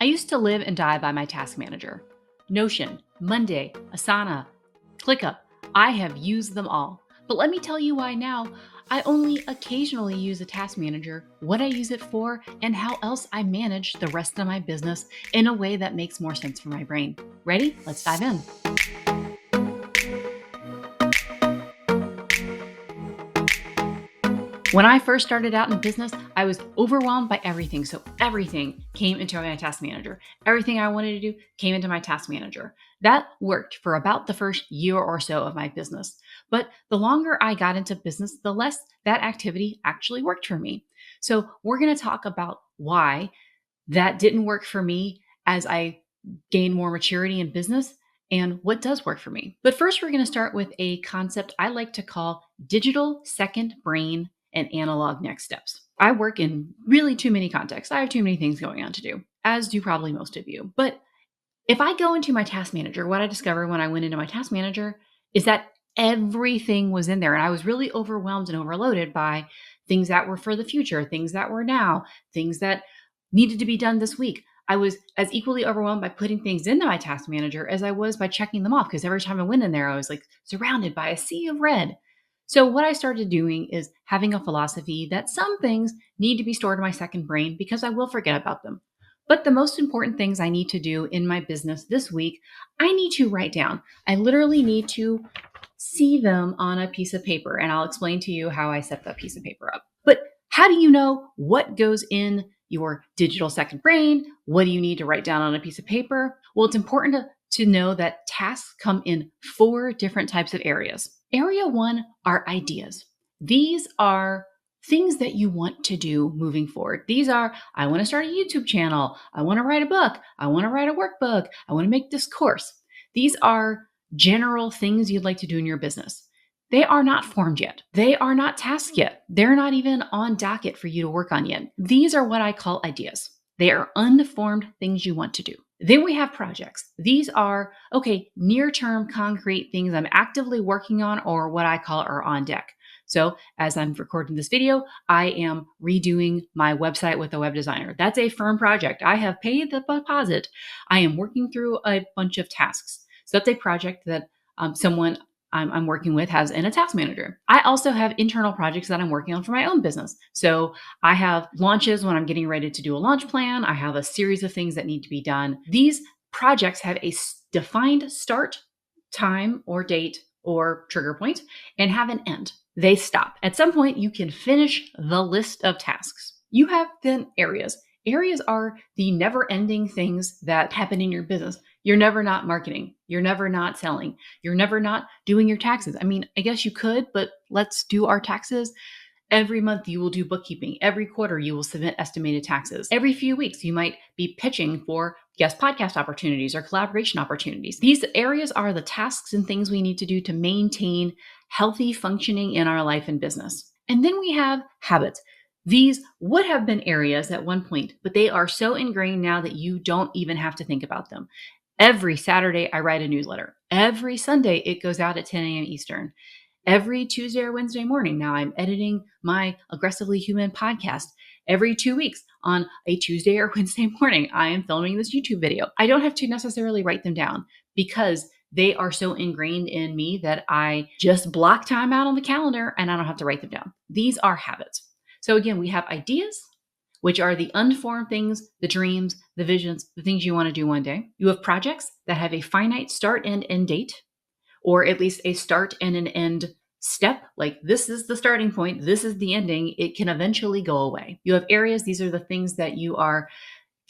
I used to live and die by my task manager. Notion, Monday, Asana, ClickUp. I have used them all. But let me tell you why now. I only occasionally use a task manager, what I use it for, and how else I manage the rest of my business in a way that makes more sense for my brain. Ready? Let's dive in. When I first started out in business, I was overwhelmed by everything. So everything came into my task manager. Everything I wanted to do came into my task manager. That worked for about the first year or so of my business. But the longer I got into business, the less that activity actually worked for me. So we're going to talk about why that didn't work for me as I gained more maturity in business and what does work for me. But first, we're going to start with a concept I like to call digital second brain and analog next steps. I work in really too many contexts. I have too many things going on to do, as do probably most of you. But if I go into my task manager, what I discovered when I went into my task manager is that everything was in there. And I was really overwhelmed and overloaded by things that were for the future, things that were now, things that needed to be done this week. I was as equally overwhelmed by putting things into my task manager as I was by checking them off, because every time I went in there, I was like surrounded by a sea of red. So what I started doing is having a philosophy that some things need to be stored in my second brain because I will forget about them. But the most important things I need to do in my business this week, I need to write down. I literally need to see them on a piece of paper, and I'll explain to you how I set that piece of paper up. But how do you know what goes in your digital second brain? What do you need to write down on a piece of paper? Well, it's important to know that tasks come in 4 different types of areas. Area 1 are ideas. These are things that you want to do moving forward. These are, I want to start a YouTube channel. I want to write a book. I want to write a workbook. I want to make this course. These are general things you'd like to do in your business. They are not formed yet. They are not tasks yet. They're not even on docket for you to work on yet. These are what I call ideas. They are unformed things you want to do. Then we have projects. These are, near-term concrete things I'm actively working on, or what I call are on deck. So as I'm recording this video, I am redoing my website with a web designer. That's a firm project. I have paid the deposit. I am working through a bunch of tasks. So that's a project that someone I'm working with has in a task manager. I also have internal projects that I'm working on for my own business. So I have launches when I'm getting ready to do a launch plan. I have a series of things that need to be done. These projects have a defined start time or date or trigger point and have an end. They stop. At some point, you can finish the list of tasks. You have then areas. Areas are the never-ending things that happen in your business. You're never not marketing. You're never not selling. You're never not doing your taxes. I mean, I guess you could, but let's do our taxes. Every month you will do bookkeeping. Every quarter you will submit estimated taxes. Every few weeks you might be pitching for guest podcast opportunities or collaboration opportunities. These areas are the tasks and things we need to do to maintain healthy functioning in our life and business. And then we have habits. These would have been areas at one point, but they are so ingrained now that you don't even have to think about them. Every Saturday, I write a newsletter. Every Sunday, it goes out at 10 a.m. Eastern. Every Tuesday or Wednesday morning, now I'm editing my Aggressively Human podcast. Every 2 weeks on a Tuesday or Wednesday morning, I am filming this YouTube video. I don't have to necessarily write them down because they are so ingrained in me that I just block time out on the calendar and I don't have to write them down. These are habits. So again, we have ideas, which are the unformed things, the dreams, the visions, the things you want to do one day. You have projects that have a finite start and end date, or at least a start and an end step. Like, this is the starting point, this is the ending. It can eventually go away. You have areas. These are the things that you are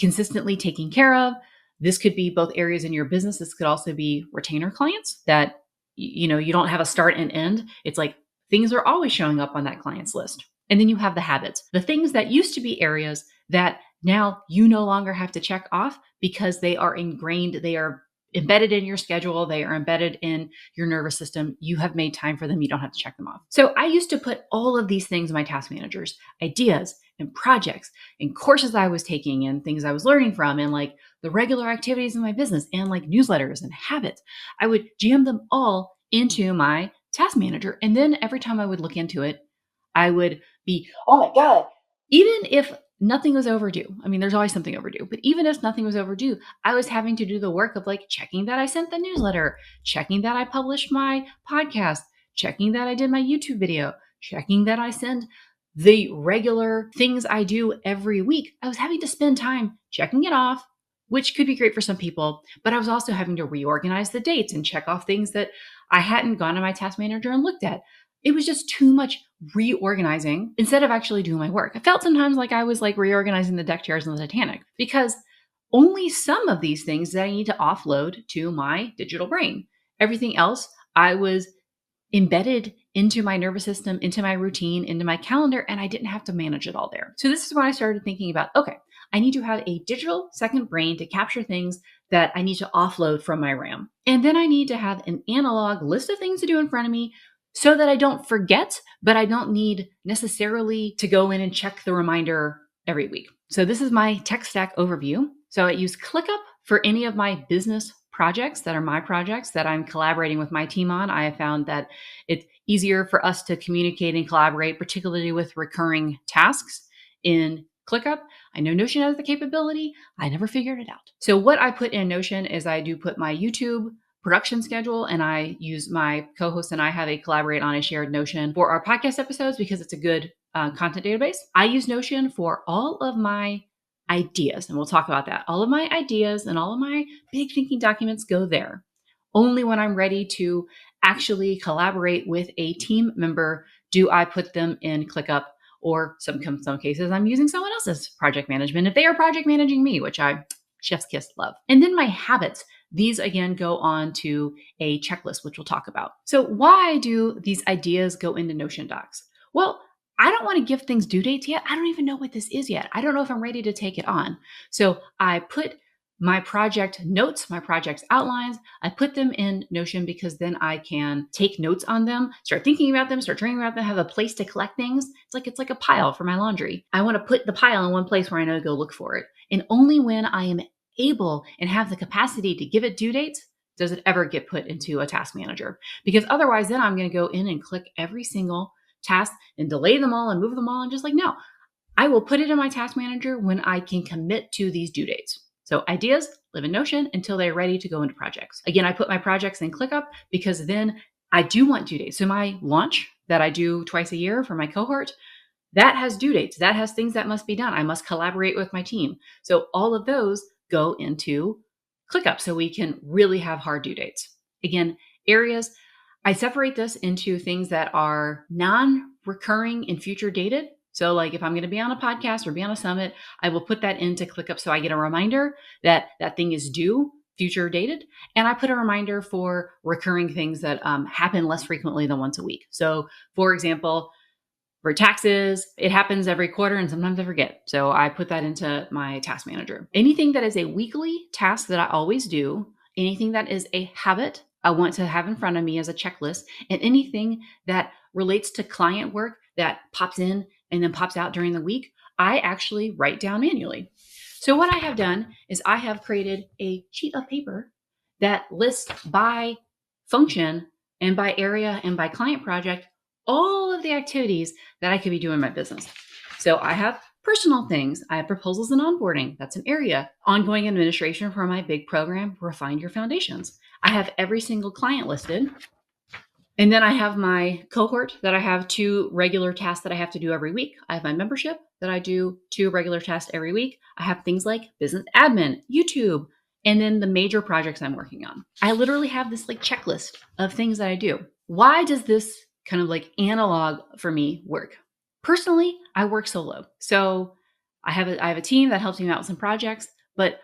consistently taking care of. This could be both areas in your business. This could also be retainer clients that, you don't have a start and end. It's like things are always showing up on that client's list. And then you have the habits, the things that used to be areas that now you no longer have to check off because they are ingrained. They are embedded in your schedule. They are embedded in your nervous system. You have made time for them. You don't have to check them off. So I used to put all of these things in my task managers, ideas and projects and courses I was taking and things I was learning from, and like the regular activities in my business and like newsletters and habits. I would jam them all into my task manager. And then every time I would look into it, I would be, oh my God, even if nothing was overdue. I mean, there's always something overdue, but even if nothing was overdue, I was having to do the work of like checking that I sent the newsletter, checking that I published my podcast, checking that I did my YouTube video, checking that I send the regular things I do every week. I was having to spend time checking it off, which could be great for some people, but I was also having to reorganize the dates and check off things that I hadn't gone to my task manager and looked at. It was just too much reorganizing instead of actually doing my work. I felt sometimes like I was like reorganizing the deck chairs on the Titanic because only some of these things that I need to offload to my digital brain. Everything else I was embedded into my nervous system, into my routine, into my calendar, and I didn't have to manage it all there. So this is when I started thinking about, okay, I need to have a digital second brain to capture things that I need to offload from my RAM. And then I need to have an analog list of things to do in front of me so that I don't forget, but I don't need necessarily to go in and check the reminder every week. So this is my tech stack overview. So I use ClickUp for any of my business projects that are my projects that I'm collaborating with my team on. I have found that it's easier for us to communicate and collaborate, particularly with recurring tasks in ClickUp. I know Notion has the capability. I never figured it out. So what I put in Notion is I do put my YouTube production schedule, and I use my co-host and I have a collaborate on a shared Notion for our podcast episodes because it's a good content database. I use Notion for all of my ideas, and we'll talk about that. All of my ideas and all of my big thinking documents go there. Only when I'm ready to actually collaborate with a team member do I put them in ClickUp, or some cases I'm using someone else's project management if they are project managing me, which I chef's kiss love. And then my habits. These again go on to a checklist, which we'll talk about. So why do these ideas go into Notion docs? Well, I don't want to give things due dates yet. I don't even know what this is yet. I don't know if I'm ready to take it on. So I put my project notes, my project outlines, I put them in Notion because then I can take notes on them, start thinking about them, start dreaming about them, have a place to collect things. It's like a pile for my laundry. I want to put the pile in one place where I know to go look for it. And only when I am able and have the capacity to give it due dates does it ever get put into a task manager. Because otherwise, then I'm going to go in and click every single task and delay them all and move them all. And just like, no, I will put it in my task manager when I can commit to these due dates. So ideas live in Notion until they're ready to go into projects. Again, I put my projects in ClickUp because then I do want due dates. So my launch that I do twice a year for my cohort, that has due dates. That has things that must be done. I must collaborate with my team. So all of those go into ClickUp so we can really have hard due dates. Again, areas, I separate this into things that are non-recurring and future dated. So like if I'm going to be on a podcast or be on a summit, I will put that into ClickUp so I get a reminder that that thing is due, future dated. And I put a reminder for recurring things that happen less frequently than once a week. So for example, for taxes, it happens every quarter and sometimes I forget. So I put that into my task manager. Anything that is a weekly task that I always do, anything that is a habit I want to have in front of me as a checklist, and anything that relates to client work that pops in and then pops out during the week, I actually write down manually. So what I have done is I have created a sheet of paper that lists by function and by area and by client project all of the activities that I could be doing in my business. So I have personal things. I have proposals and onboarding. That's an area. Ongoing administration for my big program, Refine Your Foundations. I have every single client listed. And then I have my cohort that I have 2 regular tasks that I have to do every week. I have my membership that I do 2 regular tasks every week. I have things like business admin, YouTube, and then the major projects I'm working on. I literally have this like checklist of things that I do. Why does this kind of like analog for me work? Personally, I work solo. So I have a team that helps me out with some projects, but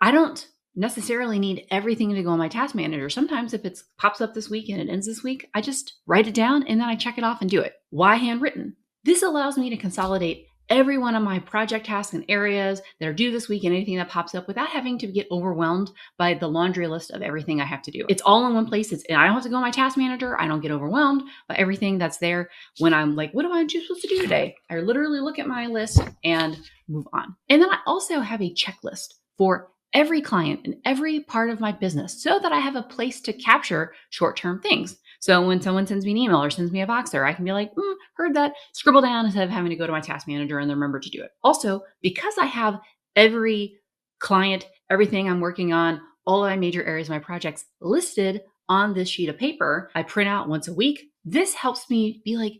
I don't necessarily need everything to go on my task manager. Sometimes if it pops up this week and it ends this week, I just write it down and then I check it off and do it. Why handwritten? This allows me to consolidate every one of my project tasks and areas that are due this week and anything that pops up without having to get overwhelmed by the laundry list of everything I have to do. It's all in one place. And I don't have to go on my task manager. I don't get overwhelmed by everything that's there when I'm like, what am I supposed to do today? I literally look at my list and move on. And then I also have a checklist for every client and every part of my business so that I have a place to capture short-term things. So when someone sends me an email or sends me a Voxer, I can be like, heard that, scribble down instead of having to go to my task manager and then remember to do it. Also, because I have every client, everything I'm working on, all of my major areas of my projects listed on this sheet of paper, I print out once a week. This helps me be like,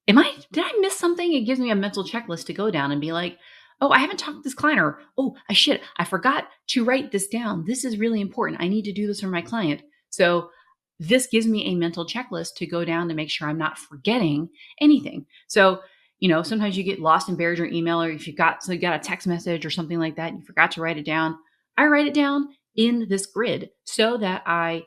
did I miss something? It gives me a mental checklist to go down and be like, oh, I haven't talked to this client, or, oh, I forgot to write this down. This is really important. I need to do this for my client. So this gives me a mental checklist to go down to make sure I'm not forgetting anything. So, sometimes you get lost and buried in your email, or if you got a text message or something like that, and you forgot to write it down. I write it down in this grid so that I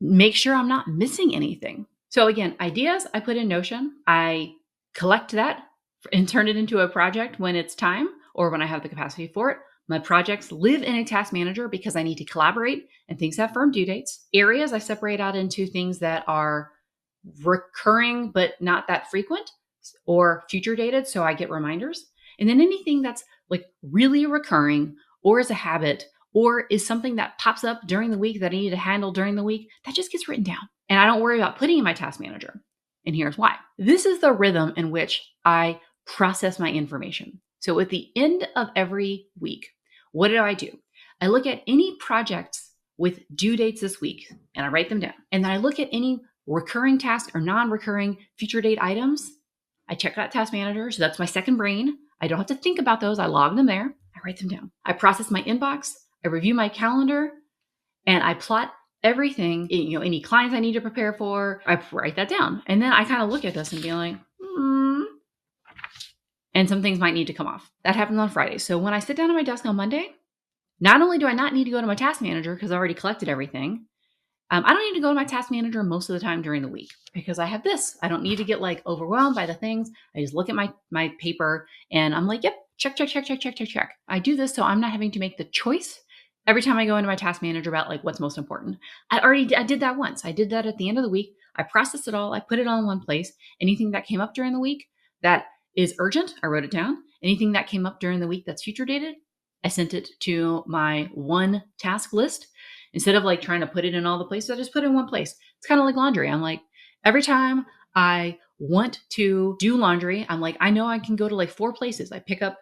make sure I'm not missing anything. So again, ideas I put in Notion. I collect that and turn it into a project when it's time or when I have the capacity for it. My projects live in a task manager because I need to collaborate and things have firm due dates. Areas I separate out into things that are recurring but not that frequent or future dated, so I get reminders. And then anything that's like really recurring or is a habit or is something that pops up during the week that I need to handle during the week, that just gets written down. And I don't worry about putting in my task manager. And here's why. This is the rhythm in which I process my information. So at the end of every week, what do? I look at any projects with due dates this week and I write them down. And then I look at any recurring tasks or non-recurring future date items. I check that task manager. So that's my second brain. I don't have to think about those. I log them there. I write them down. I process my inbox. I review my calendar and I plot everything, any clients I need to prepare for. I write that down. And then I kind of look at this and be like, and some things might need to come off. That happens on Friday. So when I sit down at my desk on Monday, not only do I not need to go to my task manager because I already collected everything, I don't need to go to my task manager most of the time during the week because I have this. I don't need to get overwhelmed by the things. I just look at my paper and I'm like, yep, check. I do this so I'm not having to make the choice every time I go into my task manager about what's most important. I did that once. I did that at the end of the week. I processed it all. I put it all in one place. Anything that came up during the week that is urgent, I wrote it down. Anything that came up during the week that's future dated, I sent it to my one task list. Instead of trying to put it in all the places, I just put it in one place. It's kind of like laundry. I'm like, every time I want to do laundry, I'm like, I know I can go to 4 places. I pick up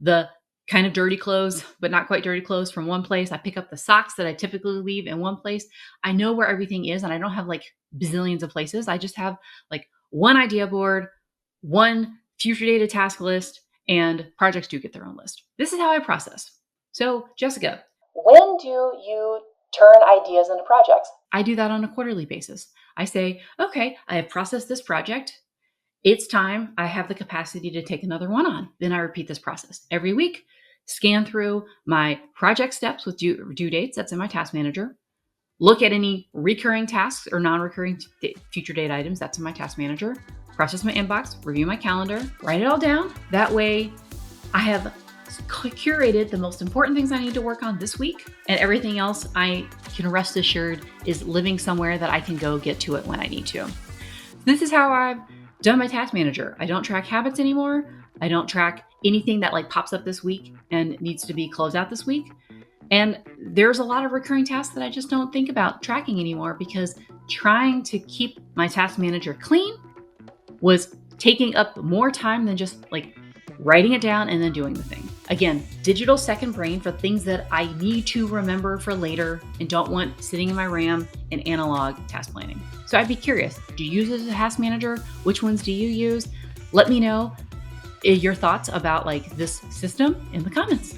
the kind of dirty clothes, but not quite dirty clothes from one place. I pick up the socks that I typically leave in one place. I know where everything is and I don't have bazillions of places. I just have one idea board, one future data task list, and projects do get their own list. This is how I process. So Jessica, when do you turn ideas into projects? I do that on a quarterly basis. I say, okay, I have processed this project. It's time. I have the capacity to take another one on. Then I repeat this process every week, scan through my project steps with due dates. That's in my task manager. Look at any recurring tasks or non-recurring future date items. That's in my task manager. Process my inbox, review my calendar, write it all down. That way I have curated the most important things I need to work on this week, and everything else I can rest assured is living somewhere that I can go get to it when I need to. This is how I've done my task manager. I don't track habits anymore. I don't track anything that pops up this week and needs to be closed out this week. And there's a lot of recurring tasks that I just don't think about tracking anymore because trying to keep my task manager clean was taking up more time than just writing it down and then doing the thing. Again, digital second brain for things that I need to remember for later and don't want sitting in my RAM in analog task planning. So I'd be curious, do you use it as a task manager? Which ones do you use? Let me know your thoughts about this system in the comments.